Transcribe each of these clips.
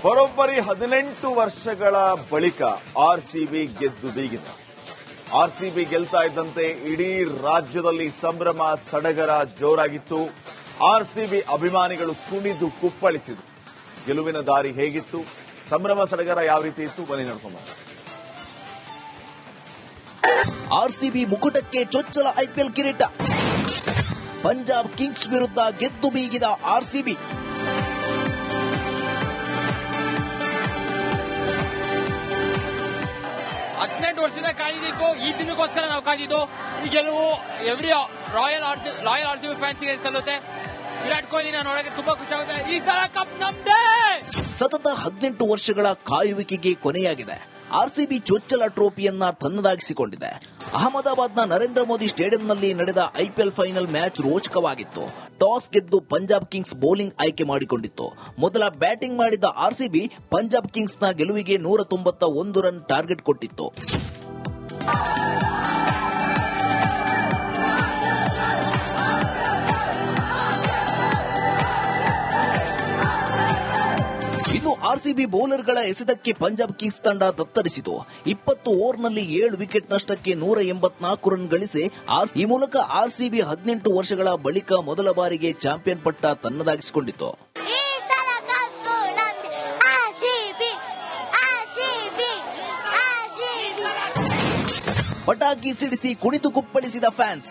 ಬರೋಬ್ಬರಿ 18 ವರ್ಷಗಳ ಬಳಿಕ ಆರ್ಸಿಬಿ ಗೆದ್ದು ಬೀಗಿದೆ. ಆರ್ಸಿಬಿ ಗೆಲ್ತಾ ಇದ್ದಂತೆ ಇಡೀ ರಾಜ್ಯದಲ್ಲಿ ಸಂಭ್ರಮ ಸಡಗರ ಜೋರಾಗಿತ್ತು. ಆರ್ಸಿಬಿ ಅಭಿಮಾನಿಗಳು ಕುಣಿದು ಕುಪ್ಪಳಿಸಿದರು. ಗೆಲುವಿನ ದಾರಿ ಹೇಗಿತ್ತು, ಸಂಭ್ರಮ ಸಡಗರ ಯಾವ ರೀತಿ ಇತ್ತು, ಬನ್ನಿ ನೋಡ್ಕೊಂಬ. ಆರ್ಸಿಬಿ ಮುಕುಟಕ್ಕೆ ಚೊಚ್ಚಲ ಐಪಿಎಲ್ ಕಿರೀಟ. ಪಂಜಾಬ್ ಕಿಂಗ್ಸ್ ವಿರುದ್ಧ ಗೆದ್ದು ಬೀಗಿದ ಆರ್ಸಿಬಿ. ವರ್ಷದ ಕಾಯ್ದಿದ್ದು ಈ ದಿನಕ್ಕೋಸ್ಕರ ನಾವು ಕಾದಿದ್ದು. ಈ ಗೆಲುವು ಎವ್ರಿ ರಾಯಲ್ ಆರ್ಸಿಬಿ ಫ್ಯಾನ್ಸ್ಗೆ ಸಲ್ಲುತ್ತೆ. ವಿರಾಟ್ ಕೊಹ್ಲಿನ ನೋಡಕ್ಕೆ ತುಂಬಾ ಖುಷಿ ಆಗುತ್ತೆ. ಈ ಸಲ ಕಪ್ ನಮ್ದೇ. ಸತತ 18 ವರ್ಷಗಳ ಕಾಯುವಿಕೆಗೆ ಕೊನೆಯಾಗಿದೆ. ಆರ್ಸಿಬಿ ಚೊಚ್ಚಲ ಟ್ರೋಫಿಯನ್ನ ತನ್ನದಾಗಿಸಿಕೊಂಡಿದೆ. ಅಹಮದಾಬಾದ್ನ ನರೇಂದ್ರ ಮೋದಿ ಸ್ಟೇಡಿಯಂನಲ್ಲಿ ನಡೆದ ಐಪಿಎಲ್ ಫೈನಲ್ ಮ್ಯಾಚ್ ರೋಚಕವಾಗಿತ್ತು. ಟಾಸ್ ಗೆದ್ದು ಪಂಜಾಬ್ ಕಿಂಗ್ಸ್ ಬೌಲಿಂಗ್ ಆಯ್ಕೆ ಮಾಡಿಕೊಂಡಿತ್ತು. ಮೊದಲ ಬ್ಯಾಟಿಂಗ್ ಮಾಡಿದ ಆರ್ಸಿಬಿ ಪಂಜಾಬ್ ಕಿಂಗ್ಸ್ನ ಗೆಲುವಿಗೆ 191 ರನ್ ಟಾರ್ಗೆಟ್ ಕೊಟ್ಟಿತ್ತು. ಇನ್ನು ಆರ್ಸಿಬಿ ಬೌಲರ್ಗಳ ಎಸೆತಕ್ಕೆ ಪಂಜಾಬ್ ಕಿಂಗ್ಸ್ ತಂಡ ತತ್ತರಿಸಿತು. 20 ಓವರ್ನಲ್ಲಿ 7 ವಿಕೆಟ್ ನಷ್ಟಕ್ಕೆ 184 ರನ್ ಗಳಿಸಿ ಈ ಮೂಲಕ ಆರ್ಸಿಬಿ 18 ವರ್ಷಗಳ ಬಳಿಕ ಮೊದಲ ಬಾರಿಗೆ ಚಾಂಪಿಯನ್ ಪಟ್ಟ ತನ್ನದಾಗಿಸಿಕೊಂಡಿತು. ಪಟಾಕಿ ಸಿಡಿಸಿ ಕುಣಿದು ಕುಪ್ಪಳಿಸಿದ ಫ್ಯಾನ್ಸ್.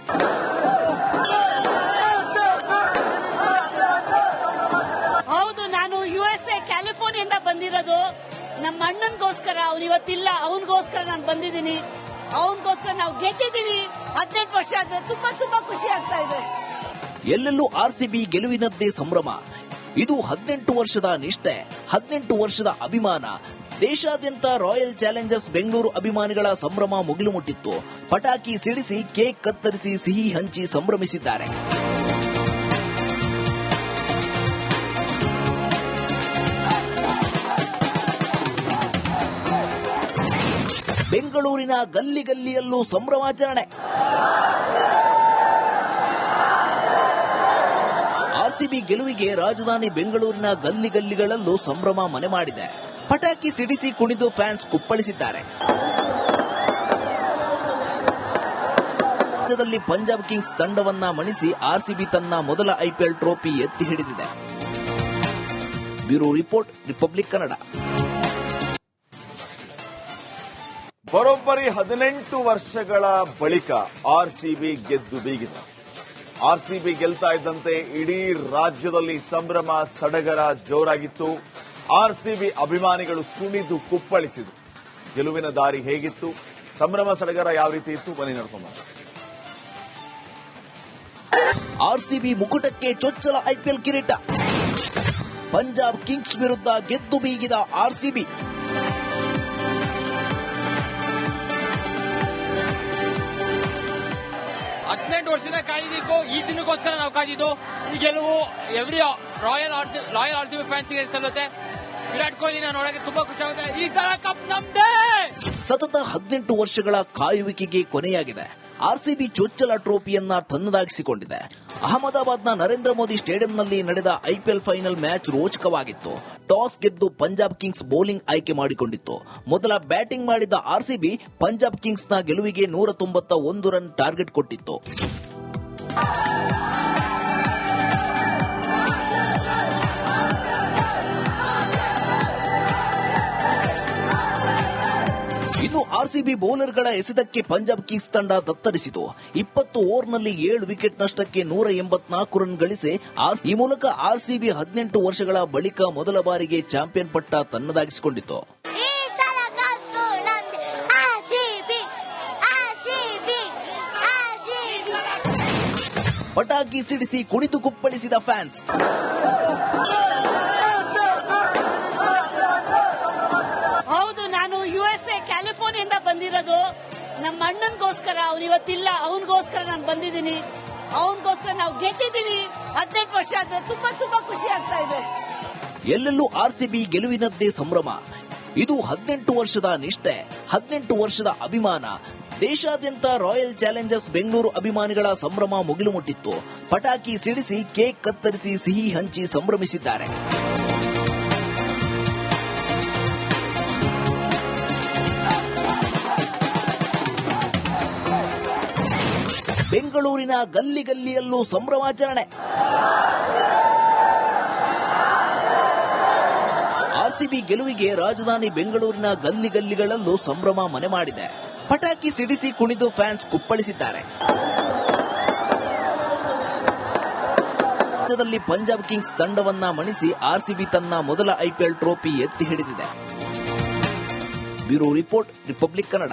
ಹೌದು, ನಾನು ಯುಎಸ್ಎ ಕ್ಯಾಲಿಫೋರ್ನಿಯಿಂದ ಬಂದಿರೋದು. ನಮ್ಮ ಅಣ್ಣನ್ಗೋಸ್ಕರ, ಅವನು ಇವತ್ತಿಲ್ಲ, ಅವನಿಗೋಸ್ಕರ ನಾನು ಬಂದಿದ್ದೀನಿ. ಅವನಿಗೋಸ್ಕರ ನಾವು ಗೆದ್ದಿದ್ದೀವಿ. 18 ವರ್ಷ ಆದ್ಮೇಲೆ ತುಂಬಾ ತುಂಬಾ ಖುಷಿ ಆಗ್ತಾ ಇದೆ. ಎಲ್ಲೆಲ್ಲೂ ಆರ್ಸಿಬಿ ಗೆಲುವಿನದ್ದೇ ಸಂಭ್ರಮ. ಇದು 18 ವರ್ಷದ ನಿಷ್ಠೆ, 18 ವರ್ಷದ ಅಭಿಮಾನ. ದೇಶಾದ್ಯಂತ ರಾಯಲ್ ಚಾಲೆಂಜರ್ಸ್ ಬೆಂಗಳೂರು ಅಭಿಮಾನಿಗಳ ಸಂಭ್ರಮ ಮುಗಿಲು ಮುಟ್ಟಿತ್ತು. ಪಟಾಕಿ ಸಿಡಿಸಿ, ಕೇಕ್ ಕತ್ತರಿಸಿ, ಸಿಹಿ ಹಂಚಿ ಸಂಭ್ರಮಿಸಿದ್ದಾರೆ. ಬೆಂಗಳೂರಿನ ಗಲ್ಲಿ ಗಲ್ಲಿಯಲ್ಲೂ ಸಂಭ್ರಮಾಚರಣೆ. ಆರ್ಸಿಬಿ ಗೆಲುವಿಗೆ ರಾಜಧಾನಿ ಬೆಂಗಳೂರಿನ ಗಲ್ಲಿ ಗಲ್ಲಿಗಳಲ್ಲೂ ಸಂಭ್ರಮ ಮನೆ ಮಾಡಿದೆ. ಪಟಾಕಿ ಸಿಡಿಸಿ ಕುಣಿದು ಫ್ಯಾನ್ಸ್ ಕುಪ್ಪಳಿಸಿದ್ದಾರೆ. ಪಂಜಾಬ್ ಕಿಂಗ್ಸ್ ತಂಡವನ್ನ ಮಣಿಸಿ ಆರ್ಸಿಬಿ ತನ್ನ ಮೊದಲ ಐಪಿಎಲ್ ಟ್ರೋಫಿ ಎತ್ತಿ ಹಿಡಿದಿದೆ. Bureau report, republic Kannada. ಬರೋಬ್ಬರಿ 18 ವರ್ಷಗಳ ಬಳಿಕ ಆರ್ಸಿಬಿ ಗೆದ್ದು ಬೀಗಿದೆ. ಆರ್ಸಿಬಿ ಗೆಲ್ತಾ ಇದ್ದಂತೆ ಇಡೀ ರಾಜ್ಯದಲ್ಲಿ ಸಂಭ್ರಮ ಸಡಗರ ಜೋರಾಗಿತ್ತು. ಆರ್ಸಿಬಿ ಅಭಿಮಾನಿಗಳು ಕುಣಿದು ಕುಪ್ಪಳಿಸಿದರು. ಗೆಲುವಿನ ದಾರಿ ಹೇಗಿತ್ತು, ಸಂಭ್ರಮ ಸಡಗರ ಯಾವ ರೀತಿ ಇತ್ತು, ಬನ್ನಿ ನೋಡ್ಕೊಂಬ. ಆರ್ಸಿಬಿ ಮುಕುಟಕ್ಕೆ ಚೊಚ್ಚಲ ಐಪಿಎಲ್ ಕಿರೀಟ. ಪಂಜಾಬ್ ಕಿಂಗ್ಸ್ ವಿರುದ್ಧ ಗೆದ್ದು ಬೀಗಿದ ಆರ್ಸಿಬಿ. ವರ್ಷದ ಕಾಯ್ದಿದ್ದು ಈ ದಿನಕ್ಕೋಸ್ಕರ ನಾವು ಕಾದಿದ್ದು. ಈ ಗೆಲುವು ಎವ್ರಿ ರಾಯಲ್ ಆರ್ಸಿಬಿ ಫ್ಯಾನ್ಸ್ಗೆ ಸಲ್ಲುತ್ತೆ. ವಿರಾಟ್ ಕೊಹ್ಲಿನ ನೋಡಕ್ಕೆ ತುಂಬಾ ಖುಷಿ ಆಗುತ್ತೆ. ಈ ಸಲ ಕಪ್ ನಮ್ದೇ. ಸತತ 18 ವರ್ಷಗಳ ಕಾಯುವಿಕೆಗೆ ಕೊನೆಯಾಗಿದೆ. ಆರ್ಸಿಬಿ ಚೊಚ್ಚಲ ಟ್ರೋಫಿಯನ್ನ ತನ್ನದಾಗಿಸಿಕೊಂಡಿದೆ. ಅಹಮದಾಬಾದ್ನ ನರೇಂದ್ರ ಮೋದಿ ಸ್ಟೇಡಿಯಂನಲ್ಲಿ ನಡೆದ ಐಪಿಎಲ್ ಫೈನಲ್ ಮ್ಯಾಚ್ ರೋಚಕವಾಗಿತ್ತು. ಟಾಸ್ ಗೆದ್ದು ಪಂಜಾಬ್ ಕಿಂಗ್ಸ್ ಬೌಲಿಂಗ್ ಆಯ್ಕೆ ಮಾಡಿಕೊಂಡಿತ್ತು. ಮೊದಲ ಬ್ಯಾಟಿಂಗ್ ಮಾಡಿದ ಆರ್ಸಿಬಿ ಪಂಜಾಬ್ ಕಿಂಗ್ಸ್ನ ಗೆಲುವಿಗೆ 191 ರನ್ ಟಾರ್ಗೆಟ್ ಕೊಟ್ಟಿತ್ತು. ಇನ್ನು ಆರ್ಸಿಬಿ ಬೌಲರ್ಗಳ ಎಸೆತಕ್ಕೆ ಪಂಜಾಬ್ ಕಿಂಗ್ಸ್ ತಂಡ ತತ್ತರಿಸಿತು. 20 ಓವರ್ನಲ್ಲಿ 7 ವಿಕೆಟ್ ನಷ್ಟಕ್ಕೆ 184 ರನ್ ಗಳಿಸಿ ಈ ಮೂಲಕ ಆರ್ಸಿಬಿ 18 ವರ್ಷಗಳ ಬಳಿಕ ಮೊದಲ ಬಾರಿಗೆ ಚಾಂಪಿಯನ್ ಪಟ್ಟ ತನ್ನದಾಗಿಸಿಕೊಂಡಿತು. ಪಟಾಕಿ ಸಿಡಿಸಿ ಕುಣಿದು ಕುಪ್ಪಳಿಸಿದ ಫ್ಯಾನ್ಸ್. ಹೌದು, ನಾನು ಯುಎಸ್ಎ ಕ್ಯಾಲಿಫೋರ್ನಿಯಿಂದ ಬಂದಿರೋದು. ನಮ್ಮ ಅಣ್ಣನ್ಗೋಸ್ಕರ, ಅವನು ಇವತ್ತಿಲ್ಲ, ಅವನಿಗೋಸ್ಕರ ನಾನು ಬಂದಿದ್ದೀನಿ. ಅವನಿಗೋಸ್ಕರ ನಾವು ಗೆದ್ದಿದ್ದೀವಿ. 18 ವರ್ಷ ಆದ್ಮೇಲೆ ತುಂಬಾ ತುಂಬಾ ಖುಷಿ ಆಗ್ತಾ ಇದೆ. ಎಲ್ಲೆಲ್ಲೂ ಆರ್ಸಿಬಿ ಗೆಲುವಿನದ್ದೇ ಸಂಭ್ರಮ. ಇದು 18 ವರ್ಷದ ನಿಷ್ಠೆ, 18 ವರ್ಷದ ಅಭಿಮಾನ. ದೇಶಾದ್ಯಂತ ರಾಯಲ್ ಚಾಲೆಂಜರ್ಸ್ ಬೆಂಗಳೂರು ಅಭಿಮಾನಿಗಳ ಸಂಭ್ರಮ ಮುಗಿಲು ಮುಟ್ಟಿತ್ತು. ಪಟಾಕಿ ಸಿಡಿಸಿ, ಕೇಕ್ ಕತ್ತರಿಸಿ, ಸಿಹಿ ಹಂಚಿ ಸಂಭ್ರಮಿಸಿದ್ದಾರೆ. ಬೆಂಗಳೂರಿನ ಗಲ್ಲಿ ಗಲ್ಲಿಯಲ್ಲೂ ಸಂಭ್ರಮಾಚರಣೆ. ಆರ್ಸಿಬಿ ಗೆಲುವಿಗೆ ರಾಜಧಾನಿ ಬೆಂಗಳೂರಿನ ಗಲ್ಲಿ ಗಲ್ಲಿಗಳಲ್ಲೂ ಸಂಭ್ರಮ ಮನೆ ಮಾಡಿದೆ. ಪಟಾಕಿ ಸಿಡಿಸಿ ಕುಣಿದು ಫ್ಯಾನ್ಸ್ ಕುಪ್ಪಳಿಸಿದ್ದಾರೆ. ರಾಜ್ಯದಲ್ಲಿ ಪಂಜಾಬ್ ಕಿಂಗ್ಸ್ ತಂಡವನ್ನ ಮಣಿಸಿ ಆರ್ಸಿಬಿ ತನ್ನ ಮೊದಲ ಐಪಿಎಲ್ ಟ್ರೋಫಿ ಎತ್ತಿ ಹಿಡಿದಿದೆ. Bureau report, republic Kannada.